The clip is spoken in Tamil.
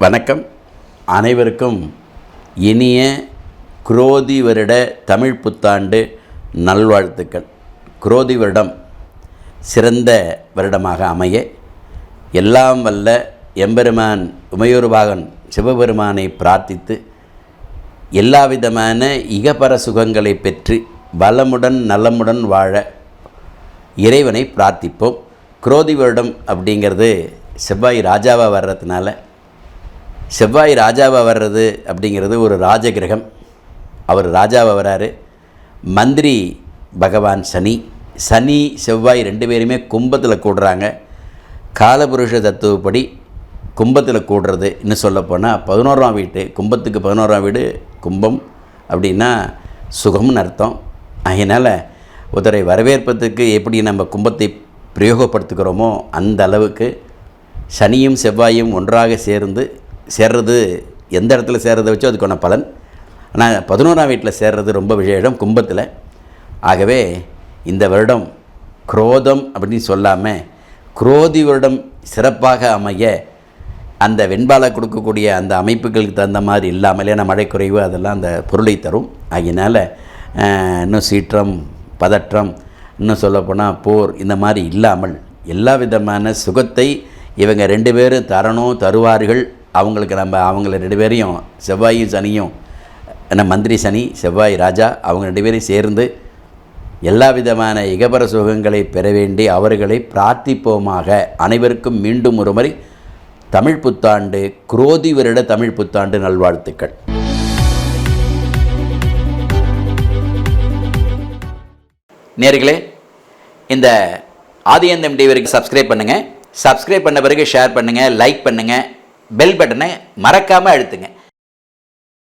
வணக்கம். அனைவருக்கும் இனிய குரோதி வருட தமிழ் புத்தாண்டு நல்வாழ்த்துக்கள். குரோதி வருடம் சிறந்த வருடமாக அமைய எல்லாம் வல்ல எம்பெருமான் உமையொருபாகன் சிவபெருமானை பிரார்த்தித்து எல்லா விதமான இகபர சுகங்களை பெற்று வளமுடன் நலமுடன் வாழ இறைவனை பிரார்த்திப்போம். குரோதி வருடம் அப்படிங்கிறது செவ்வாய் ராஜாவாக வர்றதுனால, செவ்வாய் ராஜாவாக வர்றது அப்படிங்கிறது ஒரு ராஜகிரகம். அவர் ராஜாவாக வர்றாரு. மந்திரி பகவான் சனி செவ்வாய் ரெண்டு பேருமே கும்பத்தில் கூடுறாங்க. காலபுருஷ தத்துவப்படி கும்பத்தில் கூடுறது இன்னும் சொல்லப்போனால் 11ஆம் வீட்டு கும்பத்துக்கு 11ஆம் வீடு கும்பம் அப்படின்னா சுகம்னு அர்த்தம். அதனால் ஒருத்தரை வரவேற்பதற்கு எப்படி நம்ம கும்பத்தை பிரயோகப்படுத்துகிறோமோ அந்த அளவுக்கு சனியும் செவ்வாயும் ஒன்றாக சேர்றது எந்த இடத்துல சேர்றதை வச்சோ அதுக்கான பலன். ஆனால் 11ஆம் வீட்டில் சேர்றது ரொம்ப விசேஷம் கும்பத்தில். ஆகவே இந்த வருடம் குரோதம் அப்படின்னு சொல்லாமல் குரோதி வருடம் சிறப்பாக அமைய அந்த வெண்பாலை கொடுக்கக்கூடிய அந்த அமைப்புகளுக்கு தகுந்த மாதிரி இல்லாமல், ஏன்னா மழை குறைவு அதெல்லாம் அந்த பொருளை தரும். அதனால் இன்னும் சீற்றம் பதற்றம் இன்னும் சொல்லப்போனால் போர் இந்த மாதிரி இல்லாமல் எல்லா விதமான சுகத்தை இவங்க ரெண்டு பேரும் தருவார்கள். அவங்களுக்கு அவங்கள ரெண்டு பேரையும் செவ்வாயும் சனியும் மந்திரி சனி செவ்வாய் ராஜா அவங்க ரெண்டு பேரையும் சேர்ந்து எல்லா விதமான இகபர சுகங்களை பெற வேண்டி அவர்களை பிரார்த்திப்போமாக. அனைவருக்கும் மீண்டும் ஒரு முறை தமிழ் புத்தாண்டு குரோதி வருட தமிழ் புத்தாண்டு நல்வாழ்த்துக்கள். நேயர்களே, இந்த ஆதியந்தம் டிவிக்கு சப்ஸ்கிரைப் பண்ணுங்கள். சப்ஸ்கிரைப் பண்ண பிறகு ஷேர் பண்ணுங்கள், லைக் பண்ணுங்கள், பெல் பட்டனை மறக்காமல் அழுத்துங்க.